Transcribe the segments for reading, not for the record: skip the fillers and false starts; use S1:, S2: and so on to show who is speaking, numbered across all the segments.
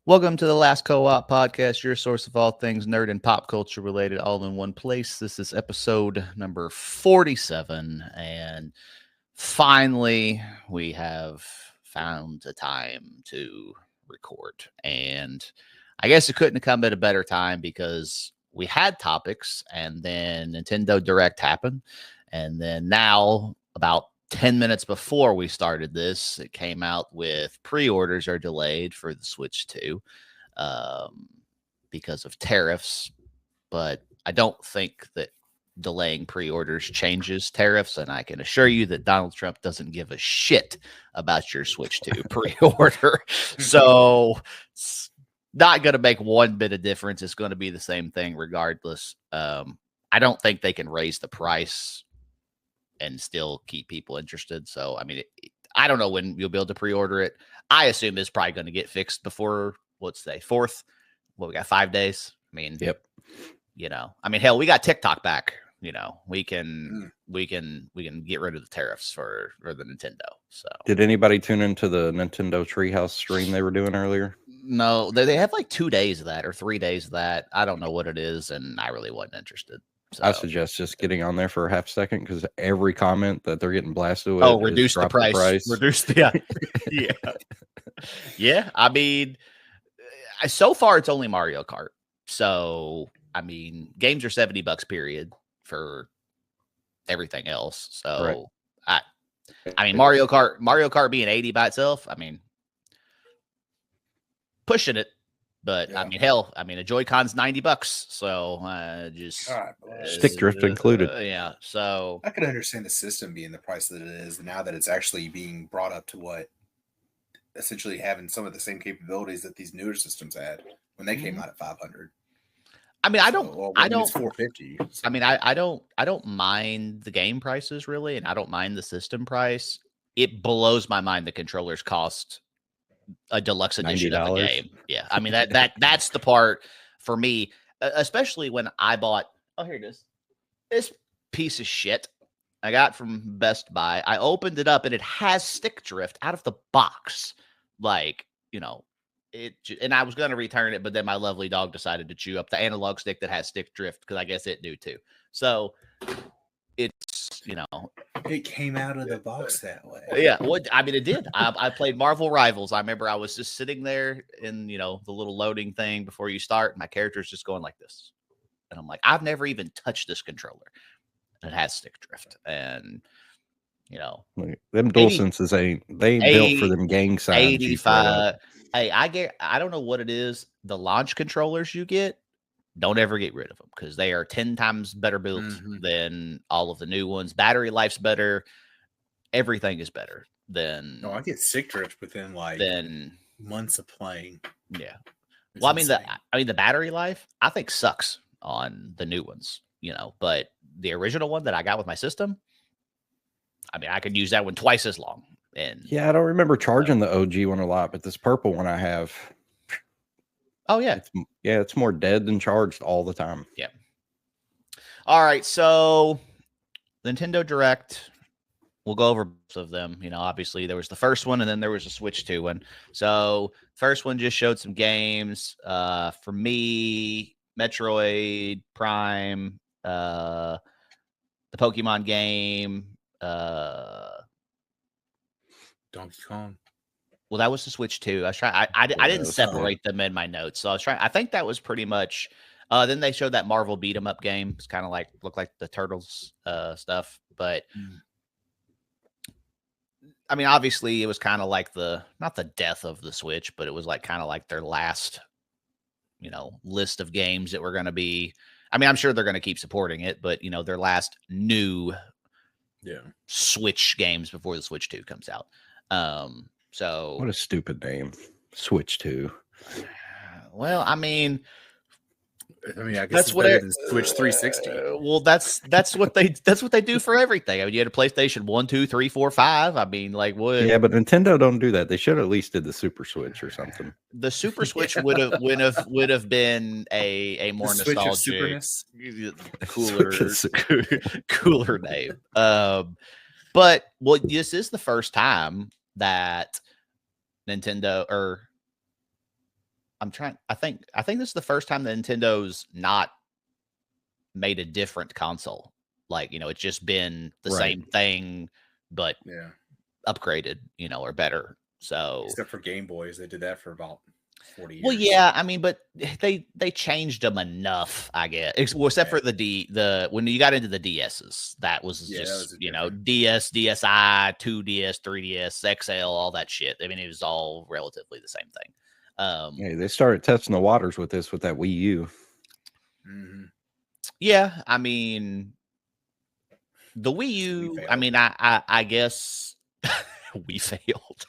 S1: Welcome to the Last Co-op Podcast, your source of all things nerd and pop culture related, all in one place. This is episode number 47, and finally, we have found a time to record. And I guess it couldn't have come at a better time because we had topics, and then Nintendo Direct happened, and then now about 10 minutes before we started this, it came out with pre-orders are delayed for the Switch 2 because of tariffs. But I don't think that delaying pre-orders changes tariffs. And I can assure you that Donald Trump doesn't give a shit about your Switch 2 pre-order. So it's not going to make one bit of difference. It's going to be the same thing regardless. I don't think they can raise the price and still keep people interested. So, I mean, I don't know when you'll be able to pre-order it. I assume it's probably going to get fixed before, let's say, 4th. Well, we got 5 days. I mean,
S2: yep.
S1: I mean, hell, we got TikTok back. We can get rid of the tariffs for the Nintendo. So,
S2: did anybody tune into the Nintendo Treehouse stream they were doing earlier?
S1: No, they have like 2 days of that or 3 days of that. I don't know what it is, and I really wasn't interested. So.
S2: I suggest just getting on there for a half second because every comment that they're getting blasted with.
S1: Oh, reduce the price. Reduce the yeah. Yeah. I mean, so far it's only Mario Kart. So I mean, games are $70 period for everything else. So right. I mean Mario Kart being 80 by itself. I mean, pushing it. But yeah. I mean, hell, a Joy-Con's $90, so just
S2: stick drift included.
S1: Yeah, so
S3: I could understand the system being the price that it is now that it's actually being brought up to what essentially having some of the same capabilities that these newer systems had when they came out at 500.
S1: I mean, I don't.
S3: It's 450.
S1: So. I mean, I don't mind the game prices really, and I don't mind the system price. It blows my mind the controllers cost a deluxe edition
S2: $90.
S1: of the game. Yeah. I mean, that's the part for me, especially when I bought, here it is. This piece of shit I got from Best Buy. I opened it up and it has stick drift out of the box. Like, and I was going to return it, but then my lovely dog decided to chew up the analog stick that has stick drift because I guess it do too. So it's,
S3: it came out of the box that way.
S1: Yeah, well, I mean, it did. I played Marvel Rivals. I remember I was just sitting there in, the little loading thing before you start. My character's just going like this. And I'm like, I've never even touched this controller. It has stick drift. And,
S2: them DualSenses ain't built for them gang signs.
S1: 85. Hey, I don't know what it is. The launch controllers you get, don't ever get rid of them because they are 10 times better built than all of the new ones. Battery life's better. Everything is better than.
S3: No, I get stick drift within months of playing.
S1: Yeah. Well, the battery life I think sucks on the new ones, but the original one that I got with my system, I could use that one twice as long. And
S2: yeah, I don't remember charging the OG one a lot, but this purple one I have.
S1: Oh, yeah.
S2: It's more dead than charged all the time.
S1: Yeah. All right. So Nintendo Direct, we'll go over both of them. Obviously there was the first one and then there was a Switch 2 one. So first one just showed some games. For me, Metroid Prime, the Pokemon game,
S3: Donkey Kong.
S1: Well, that was the Switch 2. I was trying. I didn't separate them in my notes, so I was trying. I think that was pretty much. Then they showed that Marvel beat 'em up game. It's kind of looked like the Turtles stuff, but obviously it was kind of like not the death of the Switch, but it was kind of like their last, list of games that were going to be. I'm sure they're going to keep supporting it, but their last new, Switch games before the Switch 2 comes out. So
S2: what a stupid name, Switch 2.
S1: Well, I guess
S3: that's what it is. Switch 360.
S1: Well, that's what they do for everything. You had a PlayStation 1, 2, 3, 4, 5. What?
S2: Yeah, but Nintendo don't do that. They should at least did the Super Switch or something.
S1: The Super Switch would have been a more nostalgic, cooler name. But this is the first time that Nintendo or I think this is the first time that Nintendo's not made a different console. Like, it's just been the same thing, but upgraded, or better. So
S3: except for Game Boys, they did that for about 40 years.
S1: Well, yeah, I mean, but they changed them enough, I guess. Except for the when you got into the DSs, that was just DS, DSi, 2DS, 3DS, XL, all that shit. I mean, it was all relatively the same thing.
S2: Hey, they started testing the waters with that Wii U.
S3: Mm-hmm.
S1: Yeah, I mean, the Wii U. I mean, I guess. We failed.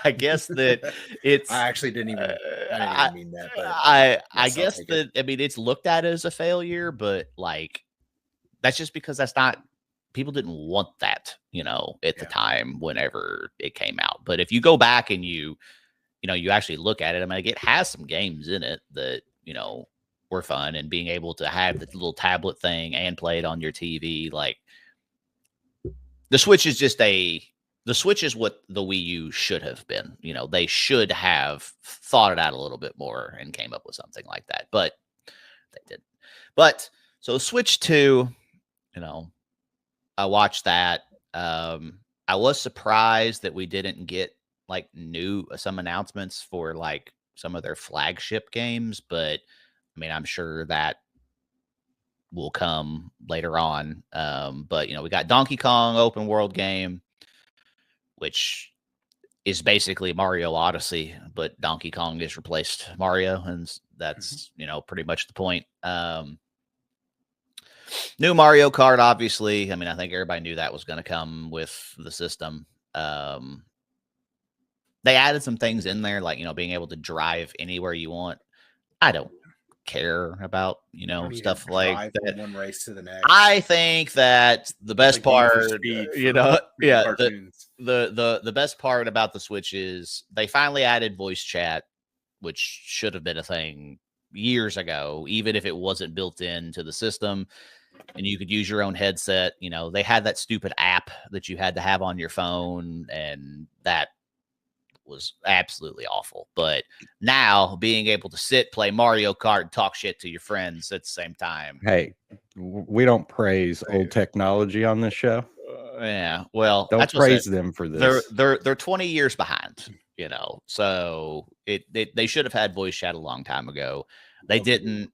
S1: I guess that it's.
S3: I actually didn't even. I didn't even mean that. But
S1: I guess that I mean it's looked at as a failure, but like that's just because that's not. People didn't want that, at the time whenever it came out. But if you go back and you actually look at it, I mean, it has some games in it that were fun, and being able to have the little tablet thing and play it on your TV, like the Switch is just the Switch is what the Wii U should have been. They should have thought it out a little bit more and came up with something like that, but they didn't. But so Switch 2, I watched that. I was surprised that we didn't get like some announcements for like some of their flagship games, but I mean, I'm sure that will come later on. But we got Donkey Kong open world game, which is basically Mario Odyssey, but Donkey Kong just replaced Mario, and that's pretty much the point. New Mario Kart, obviously. I mean, I think everybody knew that was going to come with the system. They added some things in there, like being able to drive anywhere you want. I don't care about stuff like that.
S3: One race to the next.
S1: I think that the best part, the best part about the Switch is they finally added voice chat, which should have been a thing years ago, even if it wasn't built into the system, and you could use your own headset. They had that stupid app that you had to have on your phone, and that was absolutely awful. But now being able to sit, play Mario Kart, and talk shit to your friends at the same time.
S2: Hey, we don't praise old technology on this show.
S1: Yeah, well,
S2: don't praise them for this.
S1: They're 20 years behind, so they should have had voice chat a long time ago. They didn't.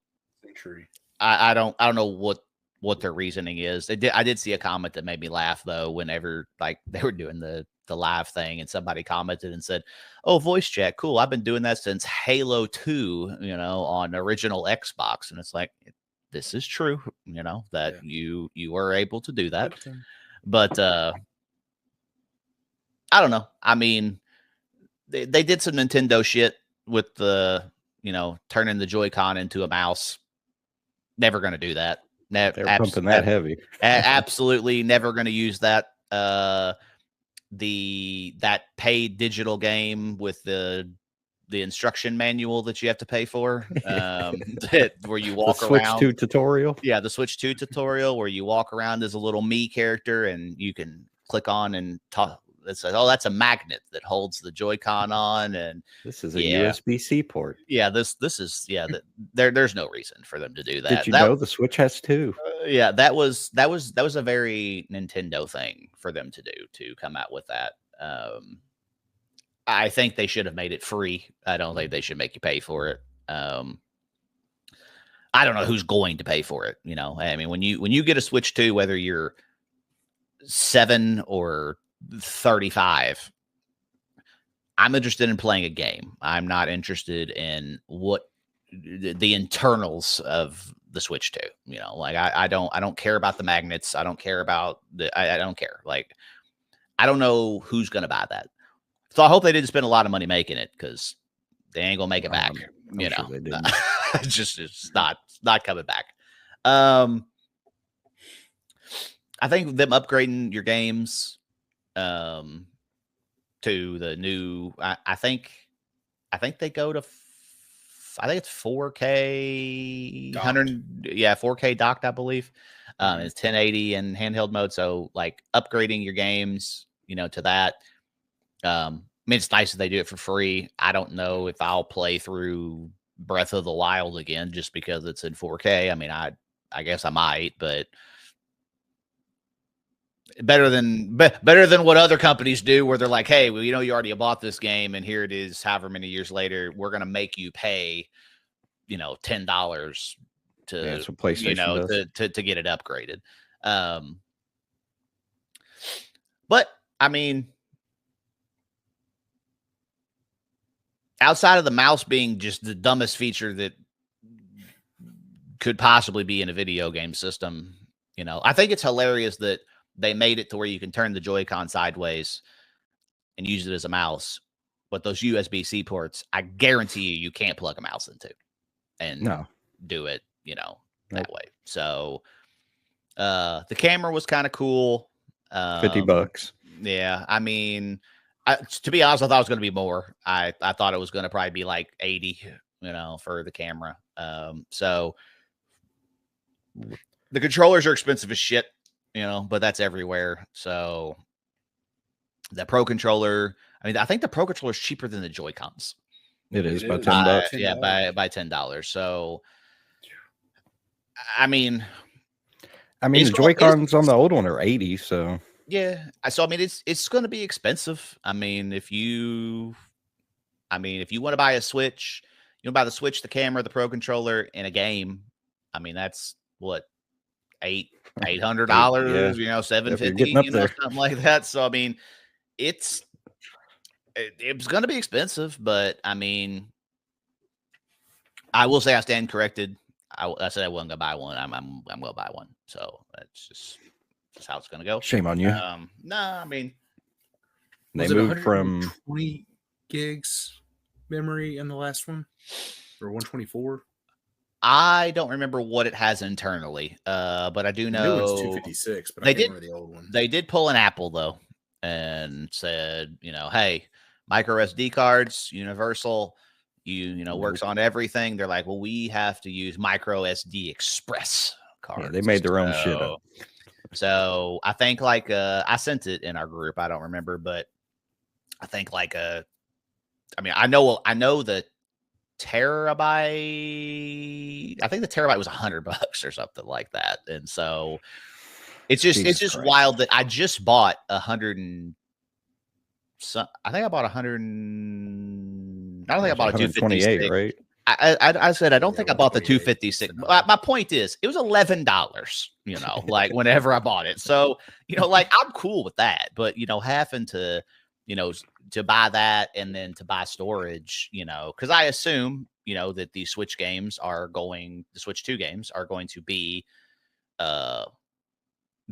S1: I don't know what their reasoning is. I did see a comment that made me laugh though, whenever like they were doing the live thing, and somebody commented and said, "Oh, voice chat, cool. I've been doing that since Halo 2, on original Xbox." And it's like, this is true, that you were able to do that. But I don't know. I mean, they did some Nintendo shit with the, turning the Joy-Con into a mouse. Never going to do that.
S2: They're pumping that heavy.
S1: Absolutely never going to use that. That paid digital game with the instruction manual that you have to pay for, where you walk
S2: the
S1: around.
S2: Switch 2 tutorial.
S1: Yeah, the Switch 2 tutorial where you walk around as a little me character, and you can click on and talk. It says, "Oh, that's a magnet that holds the Joy-Con on," and
S2: this is a USB-C port.
S1: Yeah, this is there's no reason for them to do that.
S2: Did you know the Switch has two?
S1: Yeah, that was a very Nintendo thing for them to do, to come out with that. I think they should have made it free. I don't think they should make you pay for it. I don't know who's going to pay for it. I mean, when you get a Switch 2, whether you're 7 or 35, I'm interested in playing a game. I'm not interested in what the internals of the Switch 2. Like I don't care about the magnets. I don't care about I don't care. Like, I don't know who's going to buy that. So I hope they didn't spend a lot of money making it, because they ain't gonna make it back.
S2: I'm sure they didn't.
S1: it's not coming back. I think them upgrading your games to the new. I think they go to. I think it's 4K, 4K docked, I believe. It's 1080 in handheld mode. So like upgrading your games, to that. mean, it's nice that they do it for free. I don't know if I'll play through Breath of the Wild again just because it's in 4K. I mean, I guess I might, but better than what other companies do, where they're like, "Hey, well, you already bought this game, and here it is. However many years later, we're going to make you pay, $10 to
S2: that's what PlayStation does.
S1: to get it upgraded." But I mean, outside of the mouse being just the dumbest feature that could possibly be in a video game system, I think it's hilarious that they made it to where you can turn the Joy-Con sideways and use it as a mouse. But those USB-C ports, I guarantee you can't plug a mouse into and do it, that way. So the camera was kind of cool.
S2: $50.
S1: Yeah. I mean, to be honest, I thought it was going to be more. I thought it was going to probably be like 80, for the camera. So the controllers are expensive as shit, but that's everywhere. So the Pro Controller, I mean, I think the Pro Controller is cheaper than the Joy-Cons.
S2: It is by $10.
S1: Yeah, by $10. So, I mean,
S2: the Joy-Cons on the old one are 80. So
S1: yeah, I mean, it's going to be expensive. I mean, if you want to buy a Switch, you want to buy the Switch, the camera, the Pro Controller, and a game. I mean, that's what $800, $750, something like that. So I mean, it's going to be expensive, but I mean, I will say I stand corrected. I said I wasn't gonna buy one. I'm gonna buy one. So that's just how it's gonna go.
S2: Shame on you.
S1: No, I mean,
S2: they moved from
S4: 20 gigs memory in the last one, or 124.
S1: I don't remember what it has internally, but I do know
S4: it's 256. But I can't remember the old one.
S1: They did pull an Apple though, and said, hey, micro SD cards, universal, works on everything. They're like, well, we have to use micro SD Express cards.
S2: Yeah, they made their own shit up.
S1: So I think I sent it in our group. I don't remember, but I think I know the terabyte. I think the terabyte was $100 or something like that. And so it's just wild that I just bought 100 and some. I think I bought 100. I don't think I bought a 256,
S2: right?
S1: I said I don't think I bought the 256. My point is, it was $11. Like whenever I bought it. So I'm cool with that. But having to to buy that and then to buy storage, because I assume that the Switch 2 games are going to be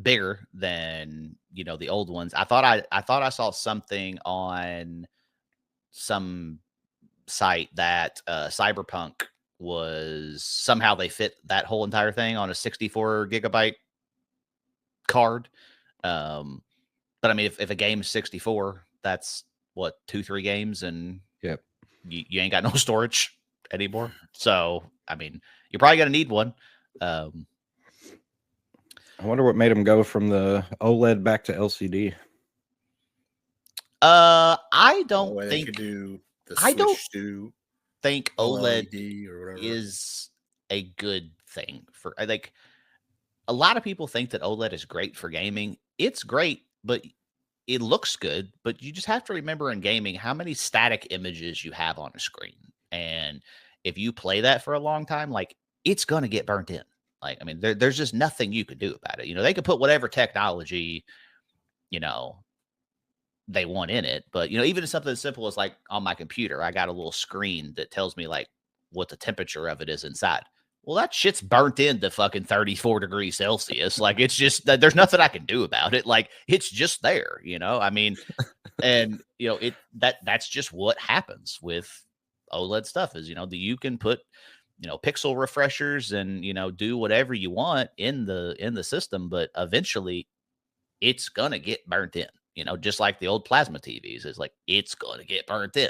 S1: bigger than the old ones. I thought I saw something on some site that Cyberpunk was somehow they fit that whole entire thing on a 64 gigabyte card. But I mean, if a game is 64, that's what, 2-3 games, and
S2: yep,
S1: you ain't got no storage anymore. So I mean, you're probably gonna need one.
S2: I wonder what made them go from the OLED back to LCD.
S1: I don't think think OLED
S4: or
S1: is a good thing for. I think a lot of people think that OLED is great for gaming. It's great, but it looks good. But you just have to remember in gaming how many static images you have on a screen, and if you play that for a long time, it's gonna get burnt in. I mean, there's just nothing you could do about it. They could put whatever technology, they want in it. But, even something as simple as on my computer, I got a little screen that tells me what the temperature of it is inside. Well, that shit's burnt into fucking 34 degrees Celsius. It's just that there's nothing I can do about it. It's just there, I mean, and that's just what happens with OLED stuff is, you can put, pixel refreshers and, do whatever you want in the system, but eventually it's going to get burnt in, just like the old plasma TVs is it's going to get burnt in,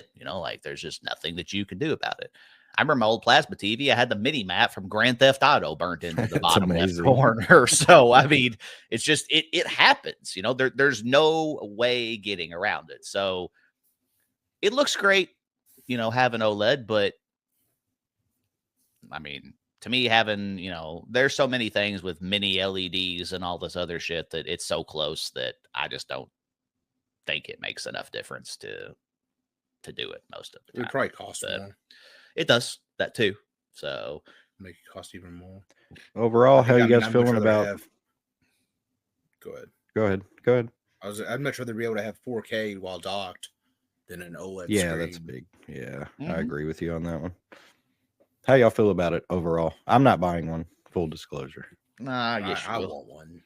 S1: there's just nothing that you can do about it. I remember my old plasma TV. I had the mini map from Grand Theft Auto burnt into the bottom left corner. So, I mean, it's just, it happens, there's no way getting around it. So it looks great, you know, having OLED, but I mean, to me, having, you know, there's so many things with mini LEDs and all this other shit that it's so close that I just don't think it makes enough difference to do it most of the
S4: It would
S1: time.
S4: probably cost
S1: But
S4: more.
S1: it does that too. So
S4: Make it cost even more.
S2: Overall, how you guys
S4: I'd much
S2: feeling
S4: rather
S2: about?
S4: Go ahead.
S2: Go ahead. Go ahead.
S4: I'd much rather be able to have 4K while docked than an OLED
S2: Yeah,
S4: screen.
S2: that's big. Yeah, I
S1: Mhm.
S2: agree with you on that one. How y'all feel about it overall? I'm not buying one. Full disclosure.
S1: nah, yes,
S4: I want one,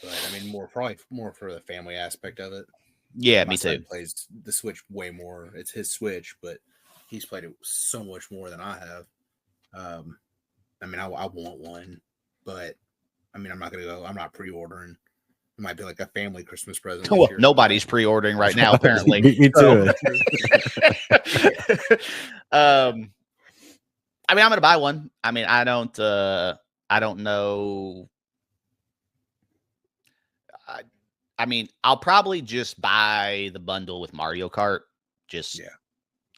S4: but I mean, probably more for the family aspect of it.
S1: yeah,
S4: My
S1: me
S4: son
S1: too.
S4: plays the Switch way more. It's his Switch, but he's played it so much more than I have. I mean, I want one, but I mean, I'm not pre-ordering. It might be like a family Christmas present. this
S1: Well,
S4: year.
S1: nobody's pre-ordering right now, apparently.
S2: Beat me to
S1: it. I mean, I'm gonna buy one. I mean, I don't know. I mean, I'll probably just buy the bundle with Mario Kart. Just
S4: Yeah.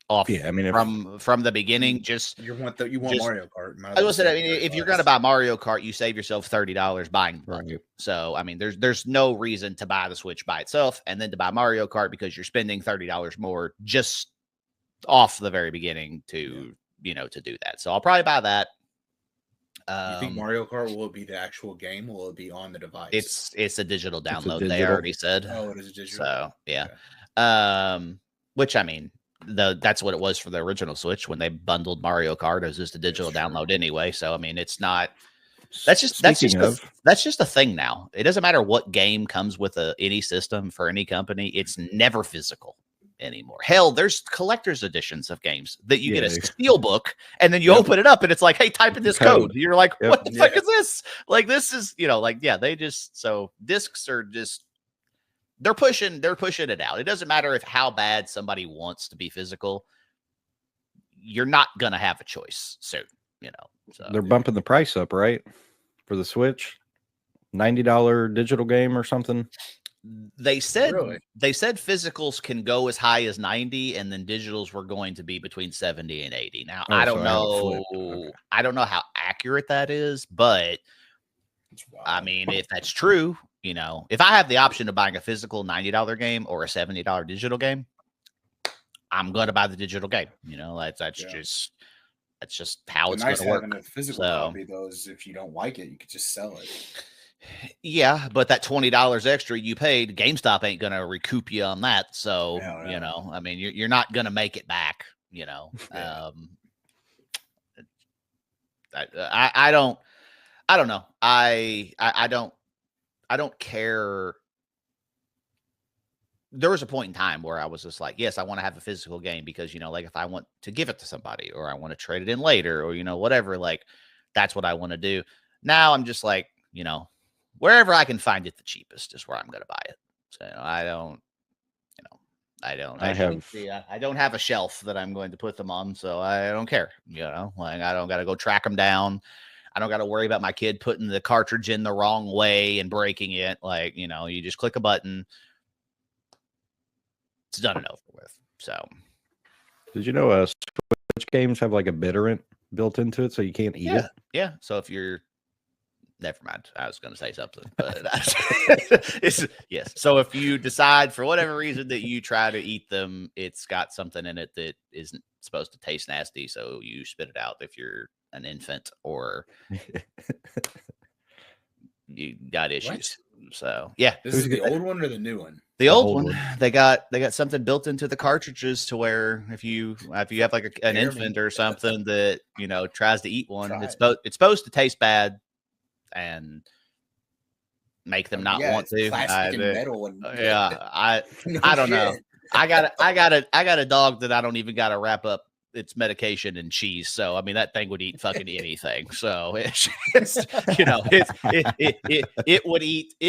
S1: off.
S2: Yeah, I mean,
S1: from the beginning, just
S4: You want
S1: just-
S4: Mario Kart.
S1: I was saying, I mean, if you're gonna buy Mario Kart, you save yourself $30 buying the bundle.
S2: Right.
S1: So, I mean, there's no reason to buy the Switch by itself and then to buy Mario Kart because you're spending $30 more just off the very beginning to you know to do that. So I'll probably buy that.
S4: You think Mario Kart will it be the actual game? Or will it be on the device?
S1: It's a digital
S2: a
S1: download. They
S2: digital.
S1: already said.
S4: Oh, it is a digital.
S1: So yeah.
S4: Okay.
S1: Which I mean, that's what it was for the original Switch when they bundled Mario Kart as just a digital
S4: That's true.
S1: download anyway. So I mean, it's not. That's just
S2: Speaking of,
S1: that's just a thing now. It doesn't matter what game comes with any system for any company. It's never physical anymore. Hell, there's collector's editions of games that you get a
S2: Yeah.
S1: steel book and then you
S2: Yep.
S1: open it up and it's like, hey, type in this code. You're like,
S2: Yep.
S1: what the fuck
S4: Yeah.
S1: is this? Like this is, you know, like yeah, they just so discs are just they're pushing it out. It doesn't matter if how bad somebody wants to be physical. You're not gonna have a choice soon, you know. So
S2: they're bumping the price up, right? For the Switch, $90 digital game or something.
S1: they said
S4: Really?
S1: physicals can go as high as 90 and then digitals were going to be between 70 and 80. Now
S2: Oh,
S1: I don't
S2: so I have it
S1: know
S2: flipped. Okay.
S1: I don't know how accurate that is, but
S4: It's wild.
S1: I mean if that's true, you know, if I have the option of buying a physical $90 game or a $70 digital game, I'm gonna buy the digital game. You know, that's
S3: Yeah.
S1: just how
S3: The
S1: it's
S3: nice
S1: gonna work.
S3: having a physical
S1: So-
S3: copy though is if you don't like it, you could just sell it.
S1: Yeah, but that $20 extra you paid, GameStop ain't gonna recoup you on that. So
S3: Hell
S1: you
S3: no.
S1: know, I mean, you're not gonna make it back. You know,
S3: Yeah.
S1: I don't know. I don't care. There was a point in time where I was just like, yes, I want to have a physical game because, you know, like if I want to give it to somebody or I want to trade it in later or, you know, whatever, like that's what I want to do. Now I'm just like, you know, wherever I can find it the cheapest is where I'm going to buy it. So I don't, you know, I don't,
S2: I
S1: as you can
S2: have-
S1: see, I don't have a shelf that I'm going to put them on. So I don't care, you know, like I don't got to go track them down. I don't got to worry about my kid putting the cartridge in the wrong way and breaking it. Like, you know, you just click a button. It's done and over with. So
S2: Did you know Switch games have like a bitterant built into it so you can't eat it?
S1: yeah. So if you're never mind, I was going to say something, but it's yes. So if you decide for whatever reason that you try to eat them, it's got something in it that isn't supposed to taste nasty. So you spit it out if you're an infant or you got issues. So yeah,
S4: This is the old one or the new one?
S1: the old
S2: old
S1: one,
S2: one.
S1: they got something built into the cartridges to where if you have like an
S4: Dare me.
S1: infant or something that you know tries to eat one,
S3: Try
S1: it's
S3: it.
S1: supposed to taste bad and make them not
S3: Yeah,
S1: want
S3: it's
S1: to.
S3: plastic and metal and
S1: Yeah,
S3: No
S1: I don't know.
S3: shit.
S1: I got a dog that I don't even got to wrap up its medication and cheese. So I mean that thing would eat fucking anything. So it's you know it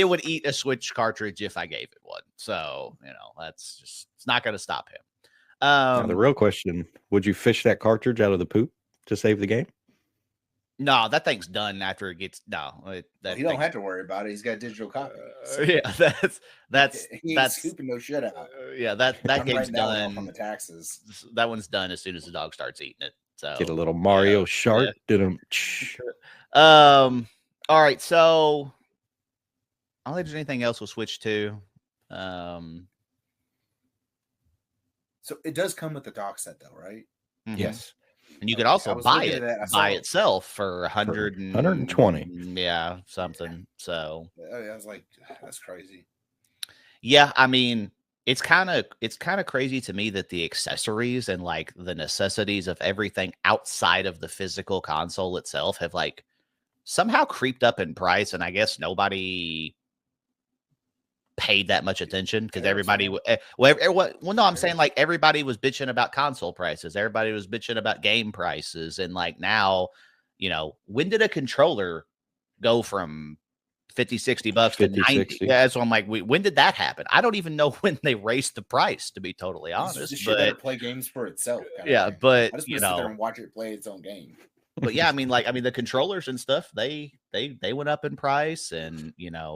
S1: would eat a Switch cartridge if I gave it one. So you know that's just it's not going to stop him.
S2: Now, the real question: would you fish that cartridge out of the poop to save the game?
S1: No, that thing's done after it gets that
S3: He don't
S1: thing's-
S3: have to worry about it. He's got a digital copy. So
S1: yeah, that's
S3: he ain't
S1: that's
S3: scooping no shit out.
S1: yeah, that
S3: I'm
S1: game's
S3: writing that one off on
S1: done.
S3: the taxes.
S1: That one's done as soon as the dog starts eating it. So
S2: Get a little Mario
S1: yeah.
S2: shark. Didn't.
S1: All right, so I don't think there's anything else with Switch 2.
S3: So it does come with the dock set, though, right?
S1: Mhm.
S2: Yes.
S1: And you could
S3: Okay, I
S1: also
S3: was
S1: buy
S3: looking
S1: it
S3: at that. I
S1: by
S3: saw-
S1: itself for 100
S2: 120.
S1: Yeah, something. So
S3: I was like, that's crazy.
S1: yeah, I mean, it's kind of crazy to me that the accessories and like the necessities of everything outside of the physical console itself have like somehow creeped up in price, and I guess nobody paid that much attention because everybody no, I'm saying like everybody was bitching about console prices, everybody was bitching about game prices, and like now, when did a controller go from 50-60 bucks to
S2: 50,
S1: 90?
S2: 60.
S1: Yeah, so I'm like, when did that happen? I don't even know when they raised the price, to be totally honest.
S3: This shit better
S1: But
S3: play games for itself.
S1: yeah,
S3: thing.
S1: but
S3: I just want to sit there and watch it play its own game.
S1: but yeah, I mean, the controllers and stuff, they went up in price, and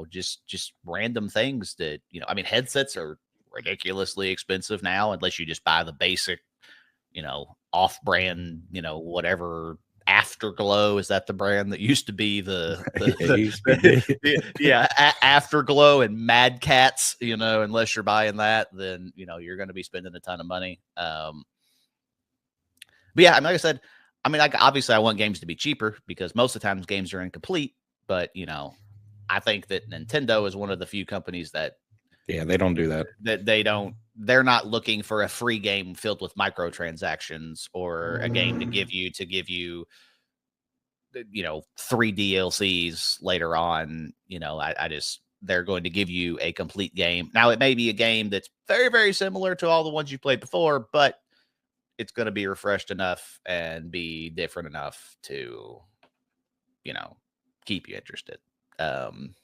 S1: just random things that I mean, headsets are ridiculously expensive now, unless you just buy the basic, off-brand, whatever. Afterglow, is that the brand that used to be Afterglow and Mad Cats? Unless you're buying that, then you're going to be spending a ton of money. But yeah, I mean, like I said, I mean, obviously I want games to be cheaper because most of the times games are incomplete. But I think that Nintendo is one of the few companies that
S2: they don't do that.
S1: They're not looking for a free game filled with microtransactions or a game to give you 3 DLCs later on. They're going to give you a complete game. Now, it may be a game that's very, very similar to all the ones you played before, but it's going to be refreshed enough and be different enough to, keep you interested.
S3: I mean,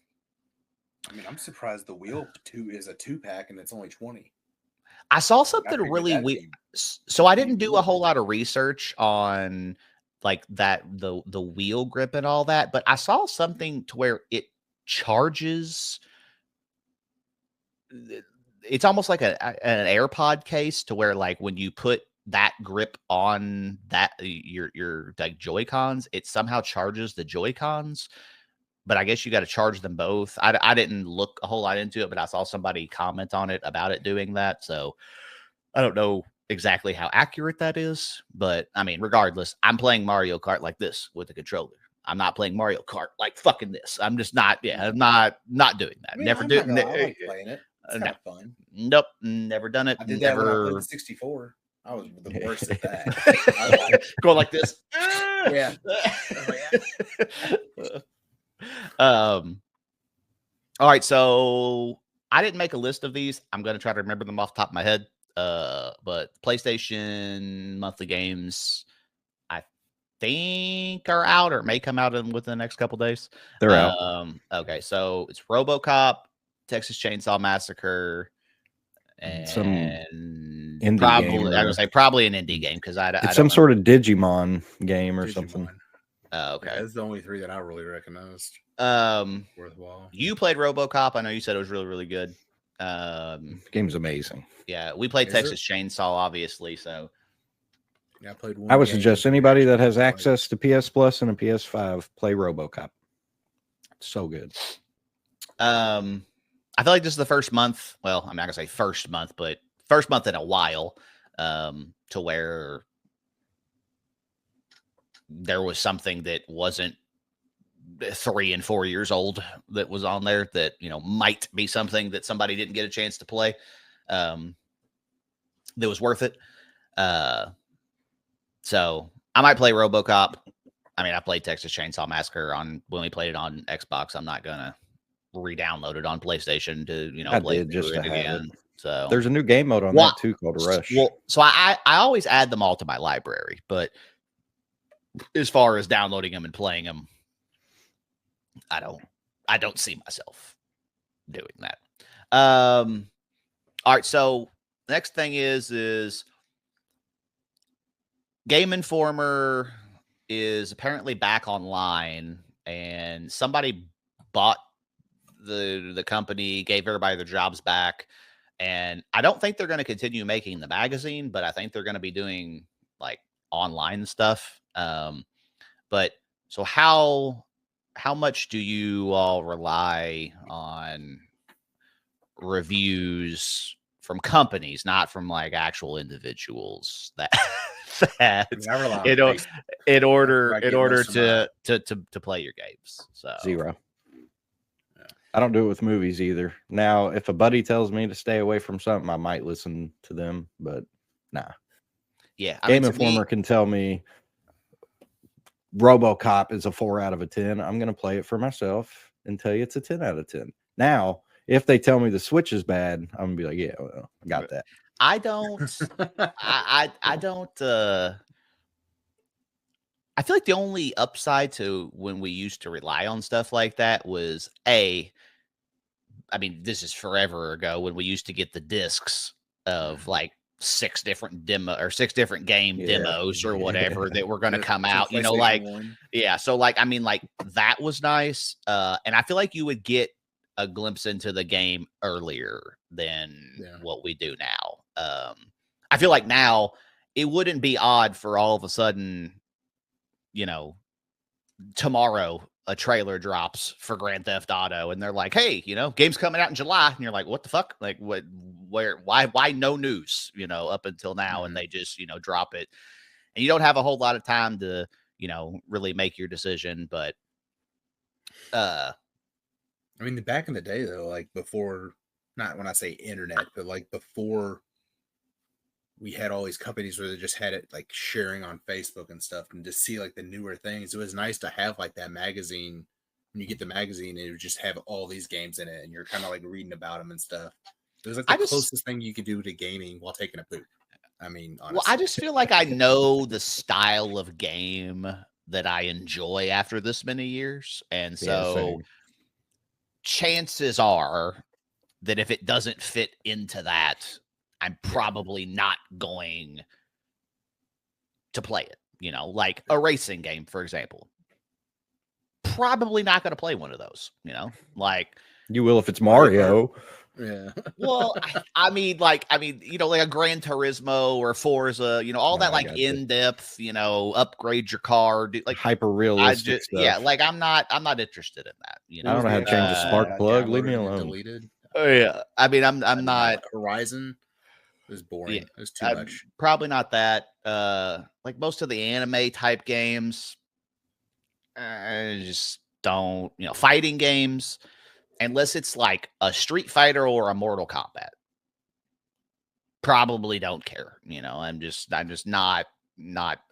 S3: I'm surprised the Wheel 2 is a 2-pack and it's only 20.
S1: I saw something really weird. So I didn't do a whole lot of research on like that, the wheel grip and all that, but I saw something to where it charges. It's almost like an AirPod case, to where like when you put that grip on that your like Joy-Cons, it somehow charges the Joy-Cons. But I guess you got to charge them both. I didn't look a whole lot into it, but I saw somebody comment on it about it doing that. So I don't know exactly how accurate that is. But I mean, regardless, I'm playing Mario Kart like this with the controller. I'm not playing Mario Kart like fucking this. I'm just not. Yeah, I'm not doing that.
S3: I mean,
S1: Never
S3: I'm
S1: do.
S3: not gonna lie, I like playing it. It's kind
S1: no.
S3: of fun.
S1: Nope, never done it.
S3: I did that when I
S1: Never
S3: played the 64. I was the worst at that.
S1: Going like this.
S3: Yeah.
S1: All right, so I didn't make a list of these. I'm going to try to remember them off the top of my head. But PlayStation monthly games, I think, are out or may come out within the next couple days.
S2: They're out.
S1: Okay, so it's RoboCop, Texas Chainsaw Massacre, and
S2: Some indie
S1: probably
S2: game,
S1: I was gonna say probably an indie game because I
S2: it's some sort of Digimon game or
S4: Digimon.
S2: something.
S1: Okay.
S4: Yeah, that's the only 3 that I really recognized worthwhile.
S1: You played RoboCop. I know you said it was really, really good.
S2: Game's amazing.
S1: Yeah, we played
S4: Is
S1: Texas Chainsaw, obviously. So
S4: Yeah, I played one.
S2: I would
S4: game.
S2: suggest anybody that has access to PS Plus and a PS5 play RoboCop. It's so good.
S1: I feel like this is the first month. Well, I'm not gonna say first month, but first month in a while, to where there was something that wasn't 3 and 4 years old that was on there that might be something that somebody didn't get a chance to play, that was worth it. So I might play RoboCop. I mean, I played Texas Chainsaw Massacre when we played it on Xbox. I'm not gonna re-download it on PlayStation to
S2: I
S1: play
S2: did just
S1: through
S2: to
S1: it
S2: have
S1: again. So
S2: There's a new game mode on
S1: Well,
S2: that too called Rush.
S1: well, so I always add them all to my library, but as far as downloading them and playing them, I don't see myself doing that. All right, so next thing is Game Informer is apparently back online, and somebody bought the company, gave everybody their jobs back, and I don't think they're going to continue making the magazine, but I think they're going to be doing like online stuff. But so how much do you all rely on reviews from companies, not from like actual individuals that that
S4: I mean, I rely on
S1: in, o-
S4: Facebook.
S1: in order
S4: I
S1: in
S4: get
S1: order
S4: most of my-
S1: to play your games? So
S2: 0.
S4: Yeah.
S2: I don't do it with movies either. Now, if a buddy tells me to stay away from something, I might listen to them, but nah.
S1: yeah, I
S2: Game
S1: mean, to me-
S2: Informer can tell me RoboCop is a 4 out of a 10. I'm going to play it for myself and tell you it's a 10 out of 10. Now, if they tell me the Switch is bad, I'm going to be like, yeah, well, I got that.
S1: I don't I don't I feel like the only upside to when we used to rely on stuff like that was I mean, this is forever ago when we used to get the discs of like 6 different game
S2: Yeah.
S1: demos or whatever that were going to
S4: The-
S1: come
S4: the
S1: out, you know,
S4: PlayStation
S1: like
S4: 1.
S1: yeah, so like I mean like that was nice. And I feel like you would get a glimpse into the game earlier than
S4: Yeah.
S1: what we do now. I feel like now it wouldn't be odd for all of a sudden, you know, tomorrow a trailer drops for Grand Theft Auto and they're like, hey, you know, game's coming out in July. And you're like, what the fuck? Like why no news, you know, up until now. And they just, you know, drop it. And you don't have a whole lot of time to, you know, really make your decision. But
S4: I mean, back in the day, though, like before, not when I say internet, but like before we had all these companies where they just had it like sharing on Facebook and stuff, and to see like the newer things, it was nice to have like that magazine. When you get the magazine, it would just have all these games in it, and you're kind of like reading about them and stuff. It was like the closest thing you could do to gaming while taking a poop. I mean, honestly.
S1: well, I just feel like I know the style of game that I enjoy after this many years. And so
S2: same.
S1: chances are that if it doesn't fit into that, I'm probably not going to play it. You know, like a racing game, for example. Probably not going to play one of those, you know, like,
S2: You will if it's Mario.
S4: yeah.
S1: well, I mean, you know, like a Gran Turismo or Forza, you know, all
S2: No,
S1: that
S2: I
S1: like
S2: gotcha.
S1: in-depth, you know, upgrade your car, do, like
S2: Hyper
S1: I
S2: realistic
S1: just,
S2: stuff.
S1: yeah, like I'm not interested in that, you
S2: I
S1: know.
S2: don't know how to change a spark
S4: I
S2: plug. Leave me
S4: downloaded and
S2: alone.
S4: Deleted.
S1: Oh yeah, I mean, I'm
S4: I did
S1: not
S4: Horizon. It was boring.
S1: Yeah,
S4: It was too
S1: I'm
S4: much.
S1: probably not that. Like most of the anime type games, I just don't, you know, fighting games, unless it's like a Street Fighter or a Mortal Kombat. Probably don't care, you know. I'm just not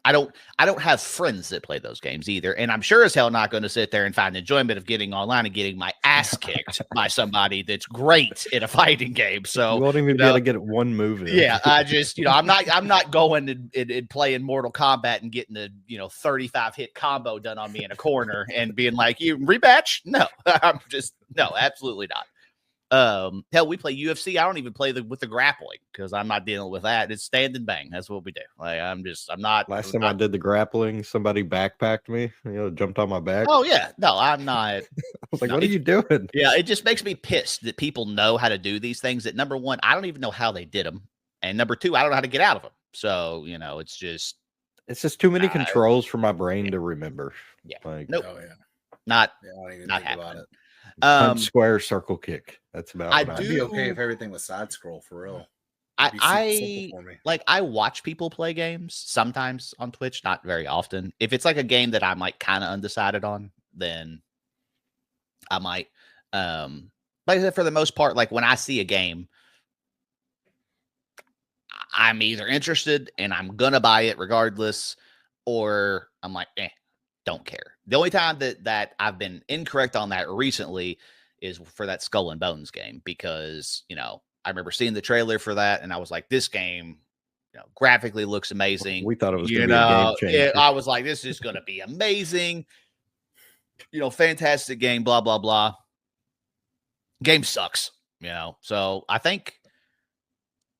S1: I don't have friends that play those games either, and I'm sure as hell not going to sit there and find enjoyment of getting online and getting my ass kicked by somebody that's great in a fighting game. So
S2: You won't even be
S1: know,
S2: able to get one move in.
S1: yeah, I just, you know, I'm not going and playing Mortal Kombat and getting the, you know, 35 hit combo done on me in a corner and being like, you rematch? No, I'm just, no, absolutely not. Hell, we play UFC. I don't even play with the grappling because I'm not dealing with that. It's stand and bang. That's what we do. Like, I'm not.
S2: Last time I did the grappling, somebody backpacked me, jumped on my back.
S1: Oh yeah, no, I'm not.
S2: I was like,
S1: no,
S2: what are you doing?
S1: Yeah, it just makes me pissed that people know how to do these things. That number one, I don't even know how they did them, and number two, I don't know how to get out of them. So you know, it's just
S2: Too many controls for my brain to remember.
S1: Yeah.
S2: Like
S1: Nope.
S4: Oh yeah.
S1: not.
S4: Yeah, I don't even
S1: Not
S4: think about
S1: happening.
S4: it.
S2: punch, square, circle, kick. That's about
S1: I
S2: what
S4: I'd
S1: do-
S4: be okay if everything was side scroll for real.
S1: I
S4: It'd be simple for me.
S1: like I watch people play games sometimes on Twitch, not very often. If it's like a game that I'm like kind of undecided on, then I might. But for the most part, like when I see a game, I'm either interested and I'm gonna buy it regardless, or I'm like, don't care. The only time that I've been incorrect on that recently is for that Skull and Bones game, because you know I remember seeing the trailer for that and I was like, this game, you know, graphically looks amazing.
S2: We thought it was
S1: You
S2: going to be a
S1: know,
S2: game changer.
S1: I was like, this is going to be amazing. You know, fantastic game, blah, blah, blah. Game sucks, you know. So I think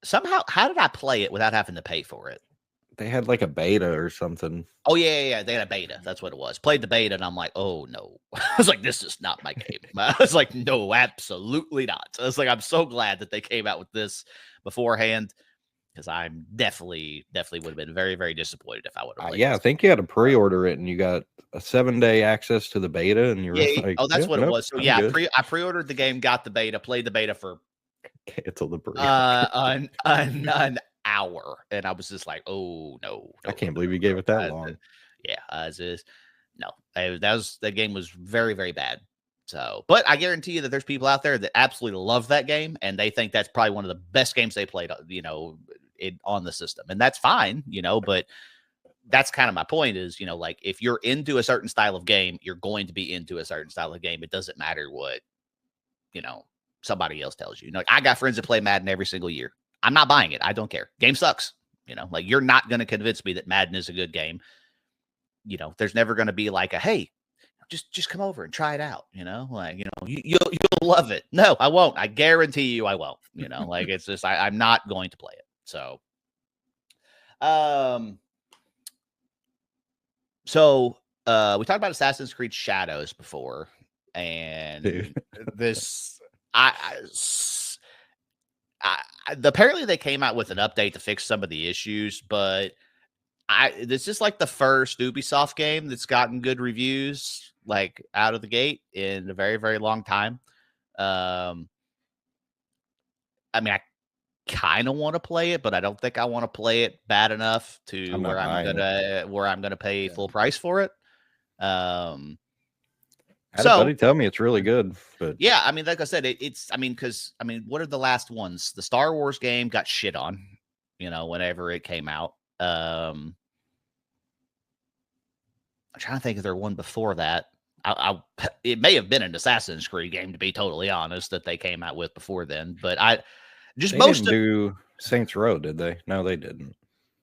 S1: somehow, how did I play it without having to pay for it?
S2: they had like a beta or something.
S1: Oh yeah. They had a beta. That's what it was. Played the beta, and I'm like, oh no. I was like, this is not my game. I was like, no, absolutely not. I was like, I'm so glad that they came out with this beforehand, because I'm definitely would have been very, very disappointed if I would have played.
S2: Yeah, I think you had to pre-order it, and you got a 7-day access to the beta, and you were
S1: Yeah.
S2: like,
S1: Oh, that's what it was. So
S2: I'm
S1: yeah,
S2: good."
S1: I pre-ordered the game, got the beta, played the beta for
S2: Cancel the pre.
S1: an hour, and I was just like, oh no,
S2: I can't believe you gave it that long.
S1: Yeah, as is. No, that game was very, very bad. So, but I guarantee you that there's people out there that absolutely love that game, and they think that's probably one of the best games they played, on the system, and that's fine, but that's kind of my point is, like if you're into a certain style of game, you're going to be into a certain style of game. It doesn't matter what, somebody else tells you. Like I got friends that play Madden every single year. I'm not buying it. I don't care. Game sucks. Like you're not going to convince me that Madden is a good game. There's never going to be like a, hey, just come over and try it out. You'll love it. No, I won't. I guarantee you I won't. Like it's just, I'm not going to play it. So, we talked about Assassin's Creed Shadows before, and
S2: Dude.
S1: this, apparently they came out with an update to fix some of the issues, but this is like the first Ubisoft game that's gotten good reviews, like out of the gate in a very, very long time. I mean, I kind of want to play it, but I don't think I want to play it bad enough to where I'm gonna pay full price for it.
S2: I had a buddy tell me it's really good, but
S1: yeah, I mean, like I said, because what are the last ones? The Star Wars game got shit on, whenever it came out. I'm trying to think if there one before that. It may have been an Assassin's Creed game, to be totally honest, that they came out with before then. But
S2: they didn't do Saints Row, did they? No, they didn't.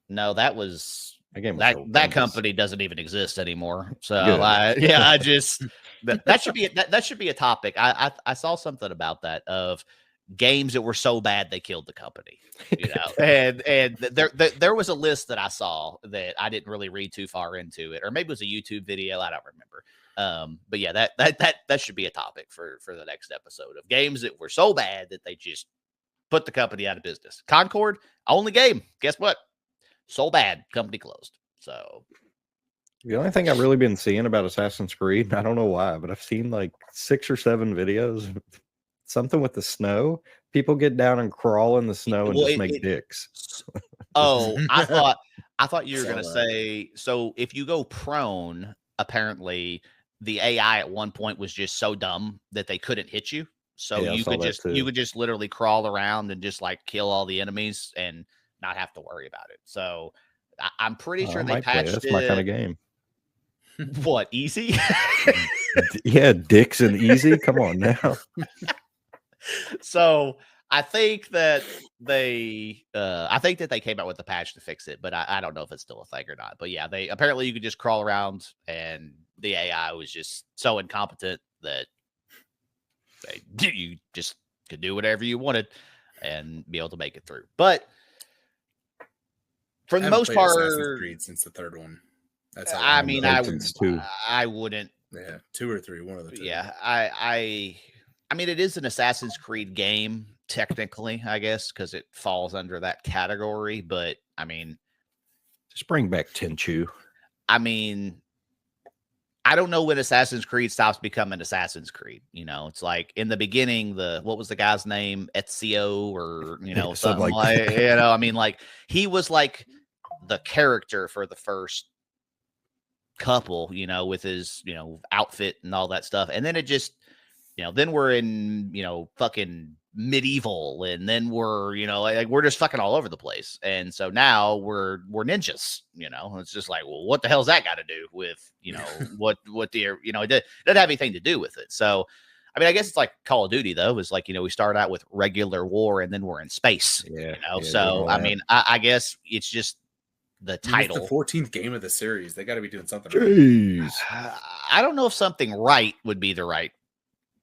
S1: No, that was
S2: that
S1: company doesn't even exist anymore. So I just that should be a topic. I saw something about that of games that were so bad they killed the company, and there was a list that I saw that I didn't really read too far into it, or maybe it was a YouTube video, I don't remember. But yeah, that should be a topic for the next episode of games that were so bad that they just put the company out of business. Concord, only game. Guess what? So bad, company closed. So
S2: the only thing I've really been seeing about Assassin's Creed, I don't know why, but I've seen like 6 or 7 videos. Something with the snow. People get down and crawl in the snow and just make dicks.
S1: Oh, I thought you were gonna say, so if you go prone, apparently the AI at one point was just so dumb that they couldn't hit you. So you could just literally crawl around and just like kill all the enemies and not have to worry about it. So I'm pretty sure they patched it.
S2: That's my kind of game.
S1: What, easy?
S2: Yeah, dicks and easy. Come on now.
S1: So I think that they came out with a patch to fix it, but I don't know if it's still a thing or not. But yeah, they apparently you could just crawl around, and the AI was just so incompetent that you just could do whatever you wanted and be able to make it through. But for the most part,
S4: Assassin's Creed since the third one. That's how
S1: I mean, I wouldn't.
S4: Yeah, 2 or 3, one of the 2.
S1: Yeah, I mean, it is an Assassin's Creed game, technically, I guess, because it falls under that category. But I mean,
S2: just bring back Tenchu.
S1: I mean, I don't know when Assassin's Creed stops becoming Assassin's Creed. It's like in the beginning, what was the guy's name? Ezio, or something like I mean, like he was like the character for the first couple, with his outfit and all that stuff, and then it just. Then we're in, fucking medieval, and then we're, like we're just fucking all over the place. And so now we're ninjas, it's just like, well, what the hell's that got to do with, what it doesn't have anything to do with it. So, I mean, I guess it's like Call of Duty though, is like, we start out with regular war and then we're in space, so, I mean, I guess it's just the title.
S4: It's the 14th game of the series. They got to be doing something.
S2: Jeez.
S1: I don't know if something right would be the right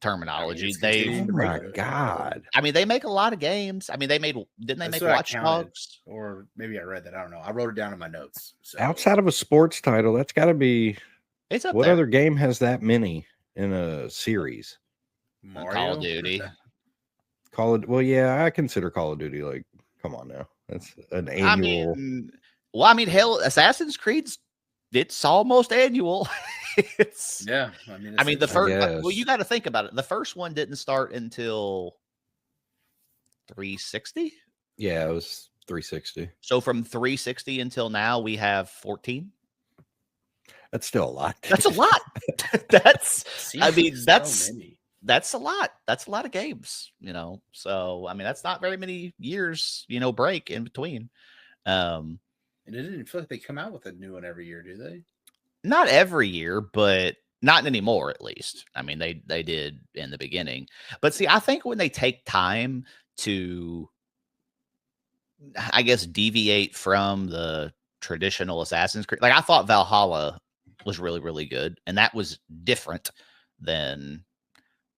S1: terminology.
S4: it's
S1: They,
S4: continuing
S2: Oh
S4: to
S2: my
S4: break it.
S2: God.
S1: I mean, they make a lot of games. I mean, didn't they
S4: That's
S1: make
S4: what I
S1: Watch
S4: counted.
S1: Dogs?
S4: Or maybe I read that. I don't know. I wrote it down in my notes. So
S2: Outside of a sports title, that's got to be
S1: It's up
S2: what
S1: there.
S2: other game has that many in a series?
S4: Mario,
S1: Call of Duty.
S2: Well, yeah, I consider Call of Duty like, come on now, that's an annual.
S1: I mean, hell, Assassin's Creed's it's almost annual. It's
S4: Yeah,
S1: I mean, the
S4: it's-
S1: first.
S2: guess.
S1: Well, you got to think about it. The first one didn't start until 360.
S2: Yeah, it was 360.
S1: So from 360 until now, we have 14.
S2: That's still a lot.
S1: That's a lot. That's I
S4: seems
S1: mean,
S4: so
S1: that's
S4: many.
S1: that's a lot. That's a lot of games, you know. So I mean, that's not very many years, you know, break in between.
S4: And it didn't feel like they come out with a new one every year, do they?
S1: Not every year, but not anymore, at least. I mean, they did in the beginning. But see, I think when they take time to, I guess, deviate from the traditional Assassin's Creed, like I thought Valhalla was really, really good, and that was different than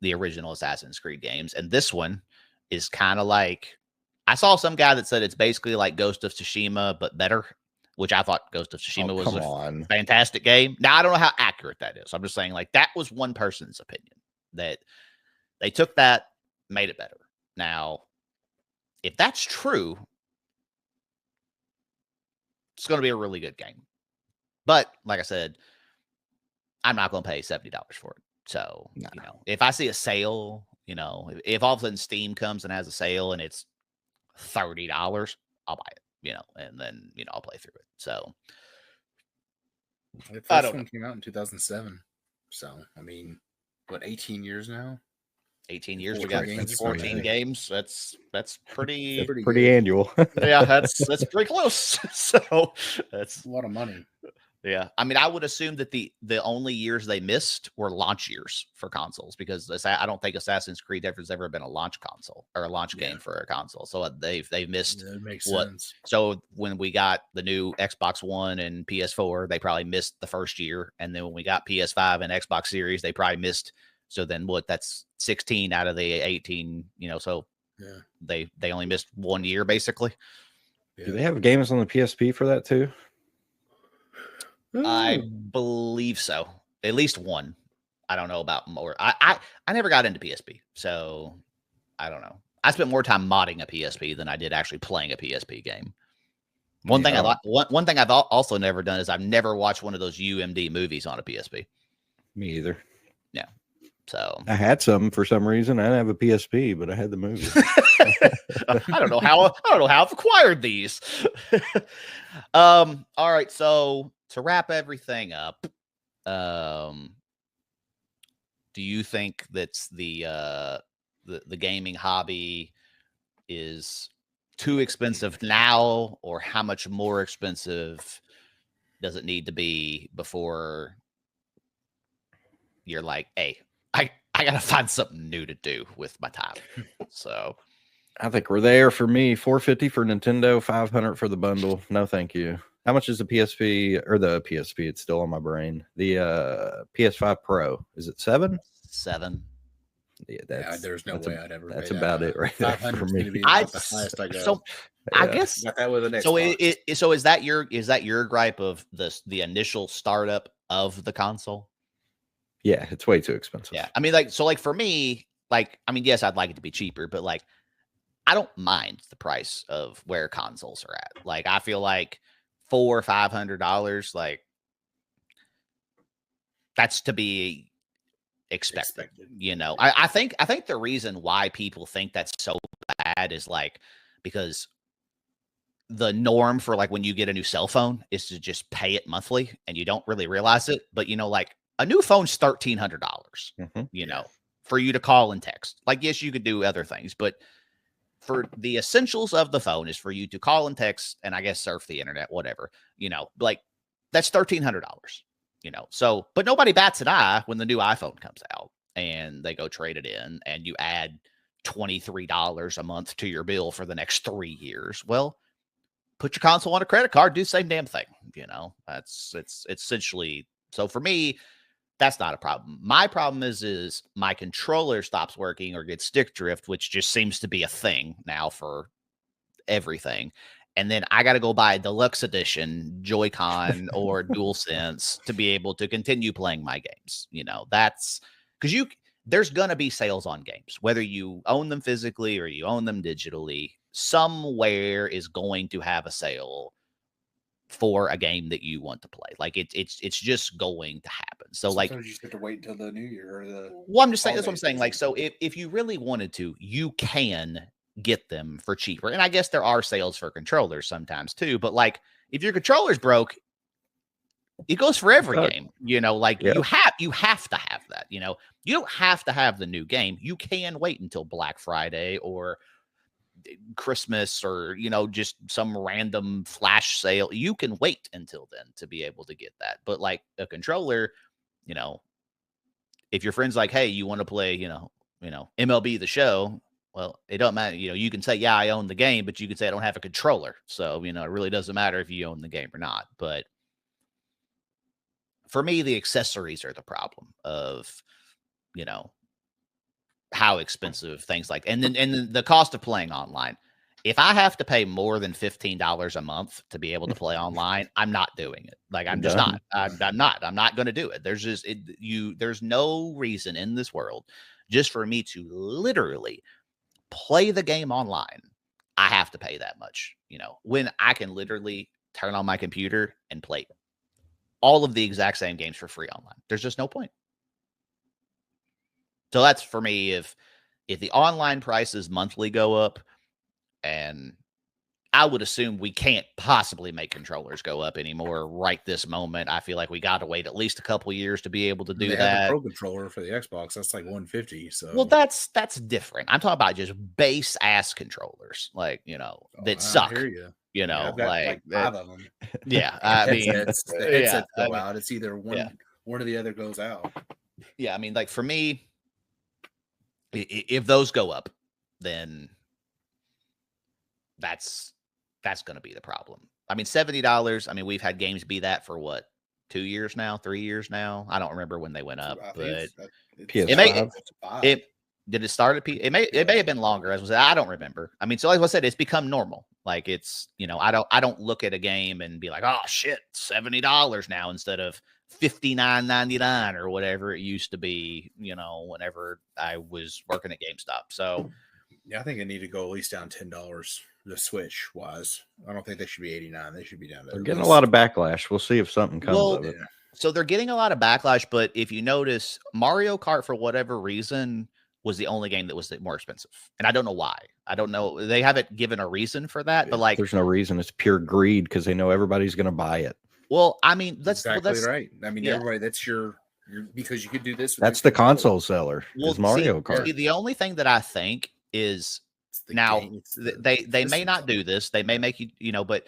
S1: the original Assassin's Creed games. And this one is kind of like, I saw some guy that said it's basically like Ghost of Tsushima, but better, which I thought Ghost of Tsushima was a fantastic game. Now, I don't know how accurate that is. I'm just saying, like, that was one person's opinion, that they took that, made it better. Now, if that's true, it's going to be a really good game. But like I said, I'm not going to pay $70 for it. So,
S2: No.
S1: you know, if I see a sale, you know, if all of a sudden Steam comes and has a sale and it's $30, I'll buy it, you know, and then, you know, I'll play through it. So,
S4: The
S1: I
S4: first
S1: don't
S4: one came out in 2007. So, I mean, what, 18 years now?
S1: 18 years, we
S4: 14
S1: got
S4: games.
S1: 14 games. That's pretty,
S2: Pretty
S4: good.
S2: annual.
S1: yeah, that's pretty close. So that's
S4: It's a lot of money.
S1: yeah. I mean, I would assume that the only years they missed were launch years for consoles, because I don't think Assassin's Creed has ever been a launch console or a launch game for a console. So they've missed
S4: Yeah, it makes
S1: what?
S4: sense.
S1: So when we got the new Xbox One and PS4, they probably missed the first year, and then when we got PS5 and Xbox Series, they probably missed. So then what? That's 16 out of the 18. You know, so
S4: Yeah.
S1: they only missed 1 year basically.
S2: Do they have games on the PSP for that too?
S1: I believe so. At least one. I don't know about more. I never got into PSP, so I don't know. I spent more time modding a PSP than I did actually playing a PSP game. One thing I've also never done is I've never watched one of those UMD movies on a PSP.
S2: Me either.
S1: Yeah. So
S2: I had some for some reason. I didn't have a PSP, but I had the movie.
S1: I don't know how I've acquired these. All right. So to wrap everything up, do you think that's the gaming hobby is too expensive now, or how much more expensive does it need to be before you're like, hey, I gotta find something new to do with my time? So
S2: I think we're there for me. $450 for Nintendo, $500 for the bundle. No, thank you. How much is the PSP or the PSP? It's still on my brain. The PS5 Pro, is it $7?
S1: $7.
S2: Yeah,
S4: there's no way I'd ever.
S2: That's
S4: pay
S2: about
S4: that.
S2: it right there
S4: 500
S2: for
S4: is
S2: me.
S4: gonna be
S1: I
S4: about the highest I go.
S1: so I
S2: Yeah.
S1: guess
S4: Got that with an Xbox.
S1: so is that your gripe of the initial startup of the console?
S2: Yeah, it's way too expensive.
S1: Yeah, I mean, like for me, like, I mean, yes, I'd like it to be cheaper, but like, I don't mind the price of where consoles are at. Like, I feel like $400 or $500, like, that's to be expected. You know, I think the reason why people think that's so bad is like because the norm for like when you get a new cell phone is to just pay it monthly and you don't really realize it. But you know, like a new phone's $1,300, you know, for you to call and text. Like, yes, you could do other things, but for the essentials of the phone is for you to call and text and I guess surf the internet, whatever, you know, like that's $1,300, you know. So, but nobody bats an eye when the new iPhone comes out and they go trade it in and you add $23 a month to your bill for the next 3 years. Well, put your console on a credit card, do the same damn thing. You know, it's essentially, so for me, That's not a problem. My problem is my controller stops working or gets stick drift, which just seems to be a thing now for everything. And then I got to go buy a deluxe edition Joy-Con or DualSense to be able to continue playing my games. You know, that's because there's going to be sales on games, whether you own them physically or you own them digitally. Somewhere is going to have a sale for a game that you want to play. Like it's just going to happen. So
S3: Sometimes
S1: like
S3: you just have to wait until the new year or the.
S1: well, I'm just saying that's what I'm
S3: holiday
S1: saying. Like, so if you really wanted to, you can get them for cheaper. And I guess there are sales for controllers sometimes too. But like if your controller's broke, it goes for every game. You know, like you have to have that. You know, you don't have to have the new game. You can wait until Black Friday or Christmas or, you know, just some random flash sale. You can wait until then to be able to get that. But like a controller, you know, if your friend's like, hey, you want to play, you know, MLB The Show, well, it doesn't matter. You know, you can say, yeah, I own the game, but you can say I don't have a controller. So, you know, it really doesn't matter if you own the game or not. But for me, the accessories are the problem of, you know, how expensive things like, and then the cost of playing online. If I have to pay more than $15 a month to be able to play online, I'm not doing it. Like I'm just not. I'm not going to do it. There's just there's no reason in this world just for me to literally play the game online. I have to pay that much, you know, when I can literally turn on my computer and play all of the exact same games for free online. There's just no point. So that's for me. If the online prices monthly go up, and I would assume we can't possibly make controllers go up anymore right this moment. I feel like we got to wait at least a couple years to be able to do that.
S4: Pro controller for the Xbox, that's like $150. So
S1: well, that's different. I'm talking about just base ass controllers, like, you know, that suck.
S4: I hear you.
S1: You know,
S3: Yeah,
S1: like
S3: 5 of them.
S1: yeah. I mean,
S4: the headsets go
S1: I mean,
S4: out. It's either one or the other goes out.
S1: yeah. I mean, like for me, if those go up, then that's going to be the problem. I mean, $70. I mean, we've had games be that for what, 2 years now, 3 years now. I don't remember when they went up, but
S2: PS5.
S1: Did it start at it may have been longer. As I said, I don't remember. I mean, so like I said, it's become normal. Like it's, you know, I don't look at a game and be like, oh shit, $70 now instead of $59.99 or whatever it used to be, you know, whenever I was working at GameStop. So
S4: yeah, I think I need to go at least down $10 the Switch wise. I don't think they should be 89. They should be down there.
S2: They're getting a lot of backlash. We'll see if something comes of it.
S1: So they're getting a lot of backlash, but if you notice, Mario Kart, for whatever reason, was the only game that was more expensive. And I don't know why. I don't know. They haven't given a reason for that, but like,
S2: there's no reason. It's pure greed because they know everybody's going to buy it.
S1: Well, I mean, that's
S4: right. I mean, everybody, that's your because you could do this.
S2: That's the console seller. Is Mario Kart.
S1: See, the only thing that I think is now they may not do this. They may make you know, but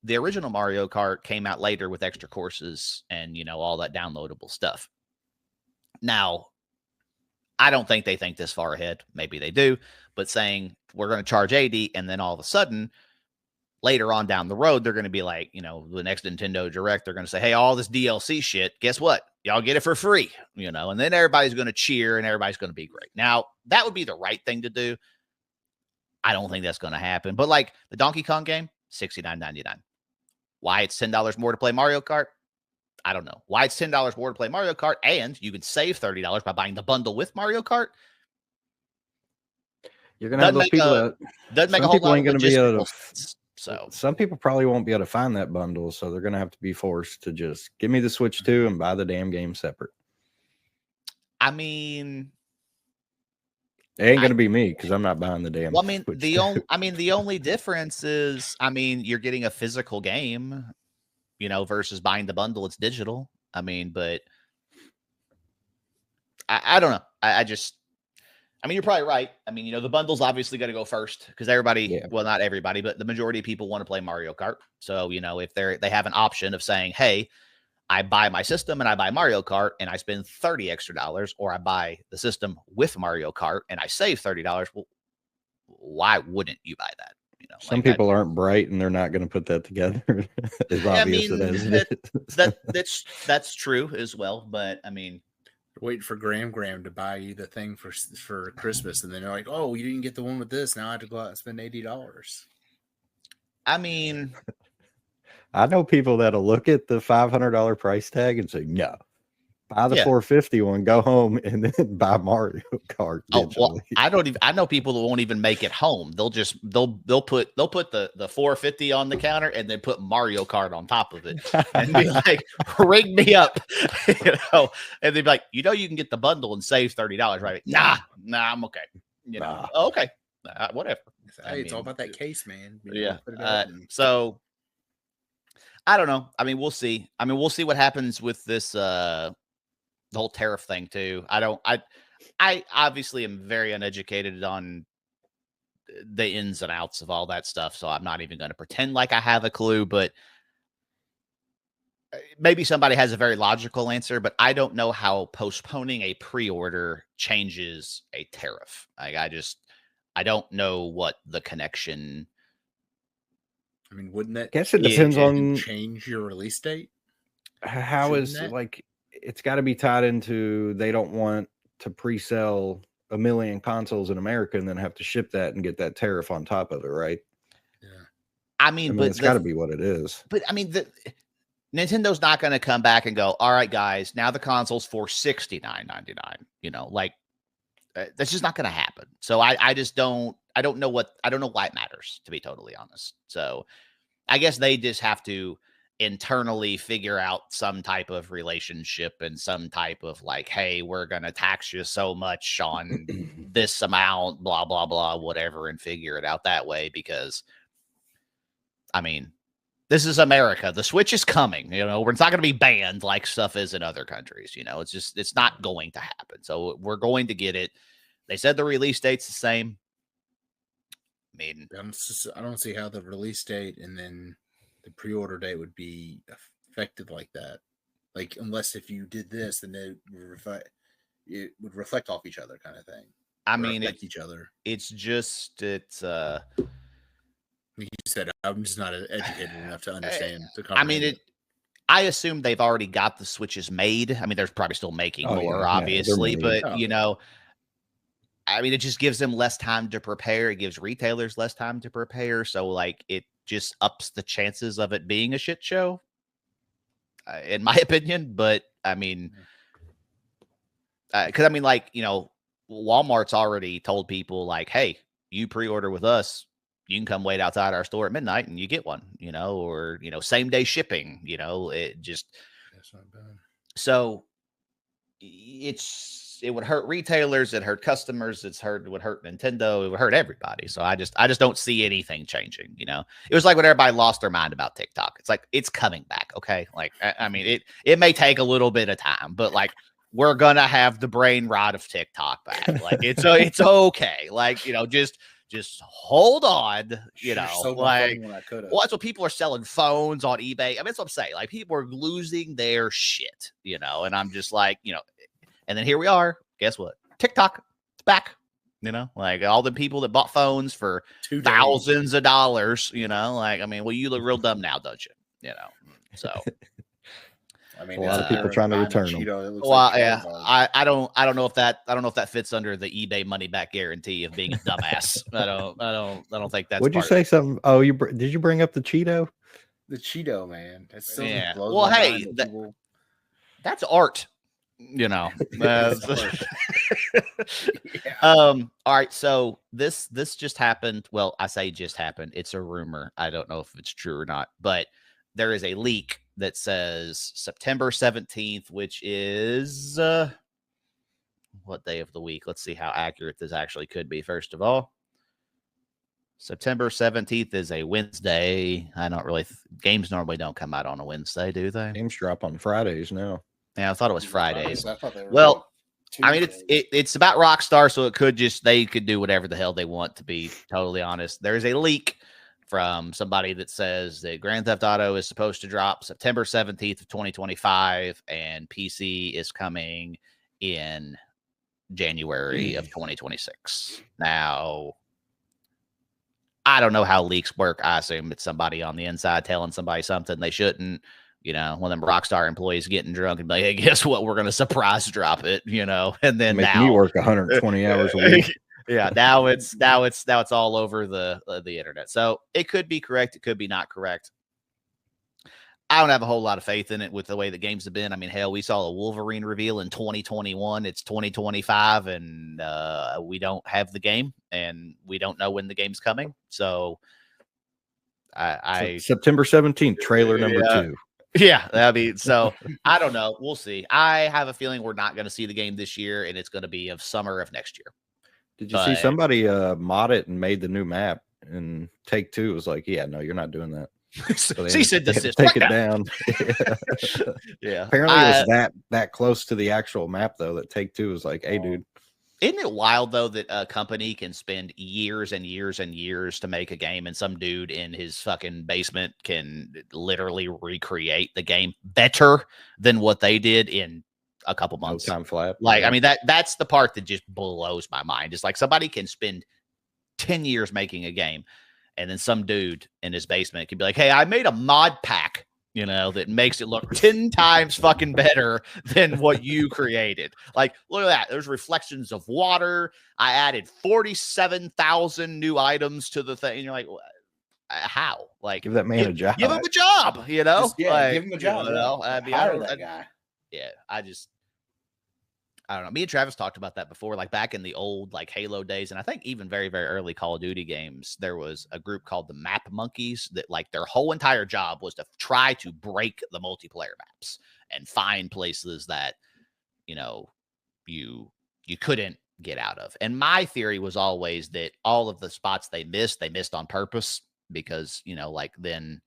S1: the original Mario Kart came out later with extra courses and, you know, all that downloadable stuff. Now, I don't think they think this far ahead. Maybe they do, but saying we're going to charge 80 and then all of a sudden later on down the road, they're going to be like, you know, the next Nintendo Direct, they're going to say, hey, all this DLC shit, guess what? Y'all get it for free, you know, and then everybody's going to cheer and everybody's going to be great. Now, that would be the right thing to do. I don't think that's going to happen. But like the Donkey Kong game, $69.99. Why it's $10 more to play Mario Kart? I don't know. Why it's $10 more to play Mario Kart, and you can save $30 by buying the bundle with Mario Kart.
S2: You're gonna have those people
S1: doesn't make a whole lot of logistical sense. So
S2: some people probably won't be able to find that bundle, so they're gonna have to be forced to just give me the Switch 2 and buy the damn game separate.
S1: I mean,
S2: it ain't gonna be me because I'm not buying the damn.
S1: Well, I mean,
S2: Switch
S1: the only difference is, I mean, you're getting a physical game, you know, versus buying the bundle. It's digital. I mean, but I don't know. I mean, you're probably right. I mean, you know, the bundle's obviously going to go first because everybody, well, not everybody, but the majority of people want to play Mario Kart. So, you know, if they have an option of saying, hey, I buy my system and I buy Mario Kart and I spend $30 extra, or I buy the system with Mario Kart and I save $30. Well, why wouldn't you buy that? You know,
S2: some people aren't bright and they're not going to put that together. As obvious as it is.
S1: That's true as well. But I mean,
S4: waiting for Graham to buy you the thing for Christmas, and then they're like, "Oh, you didn't get the one with this. Now I have to go out and spend $80."
S1: I mean,
S2: I know people that'll look at the $500 price tag and say, no, buy the 450 one, go home, and then buy Mario Kart.
S1: Oh, well, I know people that won't even make it home. They'll put the 450 on the counter and then put Mario Kart on top of it and be like, ring me up, and they'd be like, you can get the bundle and save $30, right? Nah, I'm okay. Okay, whatever.
S4: Hey, it's all about that case, man.
S1: Yeah. So I don't know. I mean, we'll see. We'll see what happens with this, the whole tariff thing too. I obviously am very uneducated on the ins and outs of all that stuff. So I'm not even going to pretend like I have a clue, but maybe somebody has a very logical answer, but I don't know how postponing a pre-order changes a tariff. I don't know what the connection.
S4: I mean, wouldn't that?
S2: I guess it depends on
S4: change your release date.
S2: How is like it's got to be tied into they don't want to pre-sell 1 million consoles in America and then have to ship that and get that tariff on top of it, right?
S4: Yeah.
S1: I mean but
S2: it's got to be what it is.
S1: But I mean, Nintendo's not going to come back and go, all right, guys, now the console's for $69.99. Like that's just not going to happen. So I don't know why it matters, to be totally honest. So I guess they just have to internally figure out some type of relationship and some type of like, hey, we're going to tax you so much on this amount, blah, blah, blah, whatever, and figure it out that way. Because I mean, this is America. The Switch is coming, it's not going to be banned like stuff is in other countries. It's not going to happen. So we're going to get it. They said the release date's the same. I mean,
S4: I don't see how the release date and then the pre-order date would be affected like that. Like, unless if you did this, then it would reflect off each other, kind of thing.
S1: I mean,
S4: each other.
S1: It's just like
S4: you said, I'm just not educated enough to understand.
S1: I assume they've already got the Switches made. I mean, they're probably still making more, obviously, but it just gives them less time to prepare. It gives retailers less time to prepare. So, like, it just ups the chances of it being a shit show, in my opinion. But I mean, because Walmart's already told people, like, hey, you pre-order with us, you can come wait outside our store at midnight and you get one, or same day shipping, it just, that's not bad. So it would hurt retailers, it hurt customers, it would hurt Nintendo, it would hurt everybody. So I just don't see anything changing. It was like when everybody lost their mind about TikTok. It's like, it's coming back. Okay. Like, I mean, it may take a little bit of time, but like, we're going to have the brain rot of TikTok back. Like, it's okay. Like, just hold on, that's what people are selling phones on eBay. I mean, that's what I'm saying. Like, people are losing their shit, and I'm just like, and then here we are. Guess what? TikTok, it's back, like all the people that bought phones for thousands of dollars, like, I mean, well, you look real dumb now, don't you? So.
S3: I mean,
S2: a lot of people trying to return them.
S1: Well, yeah, I don't know if that fits under the eBay money back guarantee of being a dumbass. I don't think that's.
S2: Would you say something? Oh, did you bring up the Cheeto?
S3: The Cheeto, man. That's so.
S1: Yeah. Well, hey, that's art. All right. So this just happened. Well, I say just happened. It's a rumor. I don't know if it's true or not, but there is a leak that says September 17th, which is what day of the week? Let's see how accurate this actually could be. First of all, September 17th is a Wednesday. I don't really games normally don't come out on a Wednesday, do they?
S2: Games drop on Fridays now.
S1: Yeah, I thought it was Fridays.
S3: Well,
S1: I mean, it's about Rockstar, so they could do whatever the hell they want, to be totally honest. There's a leak from somebody that says that Grand Theft Auto is supposed to drop September 17th of 2025, and PC is coming in January of 2026. Now, I don't know how leaks work. I assume it's somebody on the inside telling somebody something they shouldn't, you know, one of them Rockstar employees getting drunk and be like, hey, guess what? We're going to surprise drop it, you know, and then
S2: Make
S1: now
S2: me work 120 hours a week.
S1: yeah, now it's all over the internet. So it could be correct. It could be not correct. I don't have a whole lot of faith in it with the way the games have been. I mean, hell, we saw a Wolverine reveal in 2021. It's 2025, and we don't have the game, and we don't know when the game's coming. So
S2: September 17th, trailer number 2.
S1: Yeah, I mean, so I don't know. We'll see. I have a feeling we're not going to see the game this year, and it's going to be of summer of next year.
S2: Did you see somebody mod it and made the new map? And Take-Two was like, "Yeah, no, you're not doing that."
S1: So she said,
S2: "Take it down."
S1: Yeah.
S2: Apparently, it was that close to the actual map, though, that Take-Two was like, "Hey, dude."
S1: Isn't it wild, though, that a company can spend years and years and years to make a game, and some dude in his fucking basement can literally recreate the game better than what they did in a couple months?
S2: No time flat.
S1: Like, I mean, that's the part that just blows my mind. It's like somebody can spend 10 years making a game, and then some dude in his basement can be like, hey, I made a mod pack, you know, that makes it look 10 times fucking better than what you created. Like, look at that. There's reflections of water. I added 47,000 new items to the thing. And you're like, how? Like,
S2: give that man a job.
S1: Give him a job, you know?
S3: Give him a job.
S1: You know? I mean,
S3: hire that guy.
S1: Yeah, I don't know. Me and Travis talked about that before, like back in the old like Halo days, and I think even very, very early Call of Duty games, there was a group called the Map Monkeys that like their whole entire job was to try to break the multiplayer maps and find places that, you know, you couldn't get out of. And my theory was always that all of the spots they missed on purpose because, you know, like then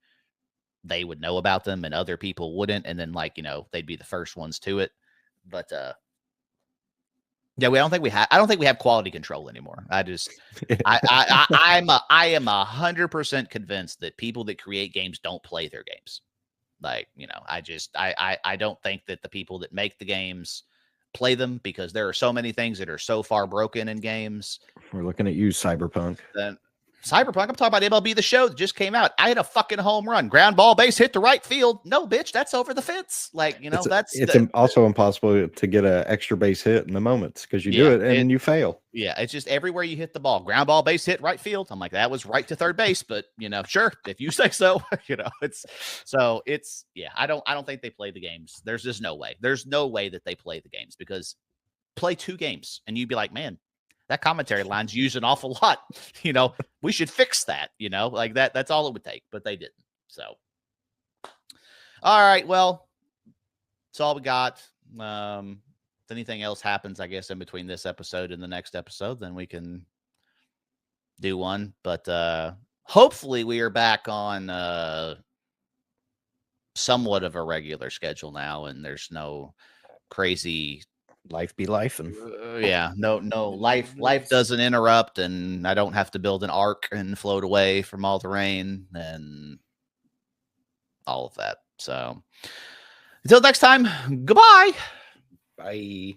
S1: they would know about them and other people wouldn't, and then like, you know, they'd be the first ones to it. But yeah, I don't think we have quality control anymore. I am 100% convinced that people that create games don't play their games. Like, you know, I don't think that the people that make the games play them, because there are so many things that are so far broken in games.
S2: We're looking at you, Cyberpunk.
S1: Then Cyberpunk, I'm talking about MLB The Show that just came out. I had a fucking home run, ground ball, base hit to right field. No, bitch, that's over the fence. Like, you know,
S2: it's also impossible to get an extra base hit in the moments because you do it and then you fail.
S1: Yeah, it's just everywhere you hit the ball, ground ball, base hit, right field. I'm like, that was right to third base, but you know, sure, if you say so. You know, I don't think they play the games. There's just no way. There's no way that they play the games, because play 2 games and you'd be like, man, that commentary line's used an awful lot. You know, we should fix that, you know, like that's all it would take, but they didn't. So, all right, well, that's all we got. If anything else happens, I guess, in between this episode and the next episode, then we can do one. But hopefully we are back on somewhat of a regular schedule now, and there's no crazy
S2: life be life, and
S1: no life doesn't interrupt, and I don't have to build an ark and float away from all the rain and all of that. So until next time, goodbye.
S2: Bye.